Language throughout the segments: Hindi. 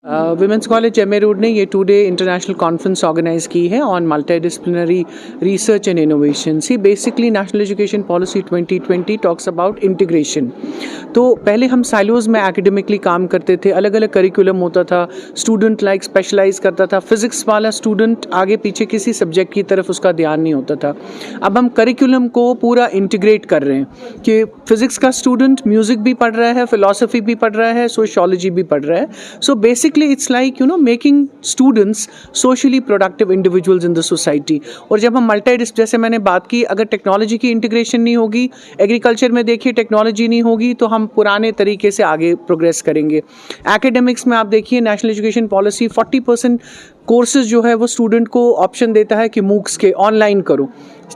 Women's college M A road ने ये 2 डे इंटरनेशनल कॉन्फ्रेंस ऑर्गेनाइज की है on multi disciplinary research and innovation. See basically national education policy 2020 talks about integration. तो पहले हम साइलोज में एकेडमिकली काम करते थे, अलग अलग करिकुलम होता था, स्टूडेंट लाइक स्पेशलाइज करता था, फिजिक्स वाला स्टूडेंट आगे पीछे किसी सब्जेक्ट की तरफ उसका ध्यान नहीं होता था। अब हम करिकुलम को पूरा इंटीग्रेट कर रहे हैं कि फिजिक्स का स्टूडेंट म्यूजिक भी पढ़ रहा है, फिलोसफी भी पढ़ रहा है, सोशियोलॉजी भी पढ़ रहा है। So basically it's like making students socially productive individuals in the society. और जब हम जैसे मैंने बात की, अगर टेक्नोलॉजी की इंटीग्रेशन नहीं होगी, एग्रीकल्चर में देखिए टेक्नोलॉजी नहीं होगी, तो हम पुराने तरीके से आगे प्रोग्रेस करेंगे। एकेडमिक्स में आप देखिए नेशनल एजुकेशन पॉलिसी 40% कोर्सेज जो है वो स्टूडेंट को ऑप्शन देता है कि मूक्स के ऑनलाइन करो,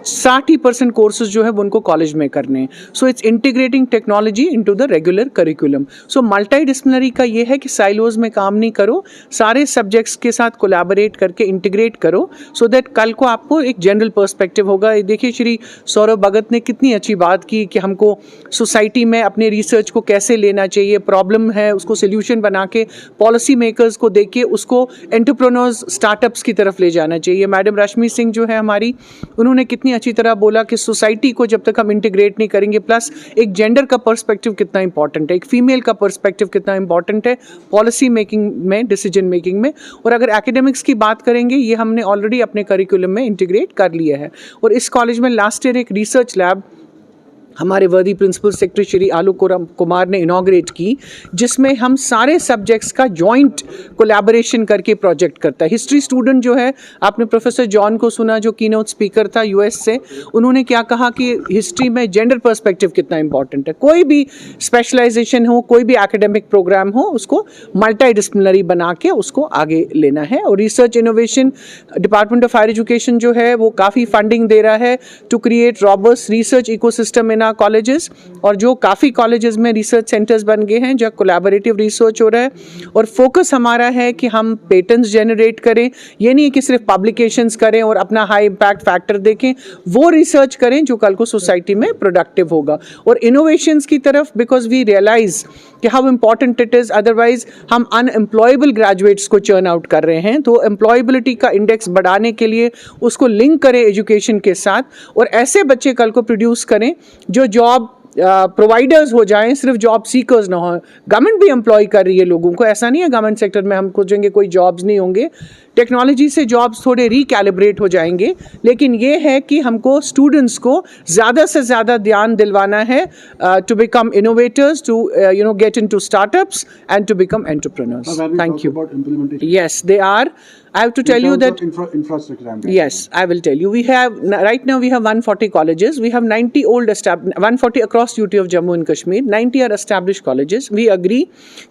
60% कोर्सेज जो है वो उनको कॉलेज में करने हैं। So it's integrating technology into the regular curriculum. So multi disciplinary का ये है कि साइलोज में काम नहीं करो, सारे सब्जेक्ट्स के साथ कोलैबोरेट करके इंटीग्रेट करो, सो दैट कल को आपको एक जनरल पर्सपेक्टिव होगा। देखिए श्री सौरभ भगत ने कितनी अच्छी बात की कि हमको सोसाइटी में अपने रिसर्च को कैसे लेना चाहिए, प्रॉब्लम है उसको सोल्यूशन बना के पॉलिसी मेकर्स को देके उसको एंटरप्रेन्योर्स स्टार्टअप्स की तरफ ले जाना चाहिए। मैडम रश्मि सिंह जो है हमारी, उन्होंने कितनी अच्छी तरह बोला कि सोसाइटी को जब तक हम इंटीग्रेट नहीं करेंगे, प्लस एक जेंडर का पर्सपेक्टिव कितना इंपॉर्टेंट है, एक फीमेल का पर्सपेक्टिव कितना इंपॉर्टेंट है पॉलिसी मेकिंग में, डिसीजन मेकिंग में। और अगर एकेडमिक्स की बात करेंगे, ये हमने ऑलरेडी अपने करिकुलम में इंटीग्रेट कर लिया है। और इस कॉलेज में लास्ट ईयर एक रिसर्च लैब हमारे वर्दी प्रिंसिपल सेक्रेटरी श्री आलोक कुमार ने इनॉग्रेट की, जिसमें हम सारे सब्जेक्ट्स का जॉइंट कोलैबोरेशन करके प्रोजेक्ट करता है। हिस्ट्री स्टूडेंट जो है, आपने प्रोफेसर जॉन को सुना जो कीनोट स्पीकर था यूएस से, उन्होंने क्या कहा कि हिस्ट्री में जेंडर पर्सपेक्टिव कितना इंपॉर्टेंट है। कोई भी स्पेशलाइजेशन हो, कोई भी एकेडमिक प्रोग्राम हो, उसको मल्टी डिसिप्लिनरी बना के उसको आगे लेना है। और research innovation department of higher education जो है वो काफ़ी फंडिंग दे रहा है to create robust research ecosystem in colleges. और जो काफ़ी कॉलेजेस में रिसर्च सेंटर्स बन गए हैं जहाँ कोलैबोरेटिव रिसर्च हो रहा है। और फोकस हमारा है कि हम पेटेंट्स जनरेट करें, ये नहीं कि सिर्फ पब्लिकेशंस करें और अपना हाई इम्पैक्ट फैक्टर देखें, वो रिसर्च करें जो कल को सोसाइटी में प्रोडक्टिव होगा। और इनोवेशंस की तरफ, बिकॉज वी रियलाइज कि how important it is, otherwise हम अनएम्प्लॉयबल ग्रेजुएट्स को चर्न आउट कर रहे हैं। तो एम्प्लॉयबिलिटी का इंडेक्स बढ़ाने के लिए उसको लिंक करें एजुकेशन के साथ, और ऐसे बच्चे कल को प्रोड्यूस करें जो जॉब प्रोवाइडर्स हो जाएं, सिर्फ जॉब सीकर्स ना हो। गवर्नमेंट भी एम्प्लॉय कर रही है लोगों को, ऐसा नहीं है गवर्नमेंट सेक्टर में हम खोजेंगे कोई जॉब्स नहीं होंगे। टेक्नोलॉजी से जॉब्स थोड़े रिकैलिब्रेट हो जाएंगे, लेकिन ये है कि हमको स्टूडेंट्स को ज़्यादा से ज़्यादा ध्यान दिलवाना है to become innovators, to get into startups and to become entrepreneurs. Thank you. Yes, they are. I have to tell you that infrastructure. Yes, I will tell you. We have right now we have 140 colleges. We have 90 140 across UT of Jammu and Kashmir. 90 are established colleges. We agree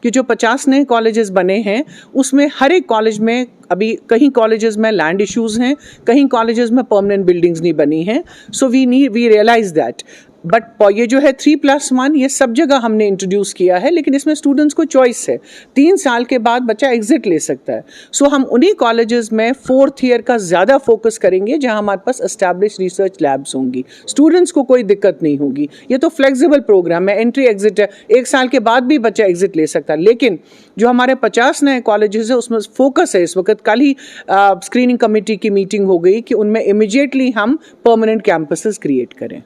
कि जो 50 नए colleges बने हैं, उसमें हर एक कॉलेज में अभी कहीं कॉलेजेस में लैंड इश्यूज हैं, कहीं कॉलेजेस में परमानेंट बिल्डिंग्स नहीं बनी हैं। So we realise that. But ये जो है 3+1 ये सब जगह हमने इंट्रोड्यूस किया है, लेकिन इसमें स्टूडेंट्स को चॉइस है। 3 साल के बाद बच्चा एग्जिट ले सकता है। सो हम उन्हीं कॉलेजेस में 4th ईयर का ज़्यादा फोकस करेंगे जहां हमारे पास एस्टैब्लिश रिसर्च लैब्स होंगी, स्टूडेंट्स को कोई दिक्कत नहीं होगी। ये तो फ्लेक्सिबल प्रोग्राम है, एंट्री एग्जिट है, 1 साल के बाद भी बच्चा एग्जिट ले सकता है। लेकिन जो हमारे 50 नए कॉलेजेस है उसमें फोकस है इस वक्त, कल ही स्क्रीनिंग कमेटी की मीटिंग हो गई कि उनमें इमीडिएटली हम परमानेंट कैंपसेस क्रिएट करें।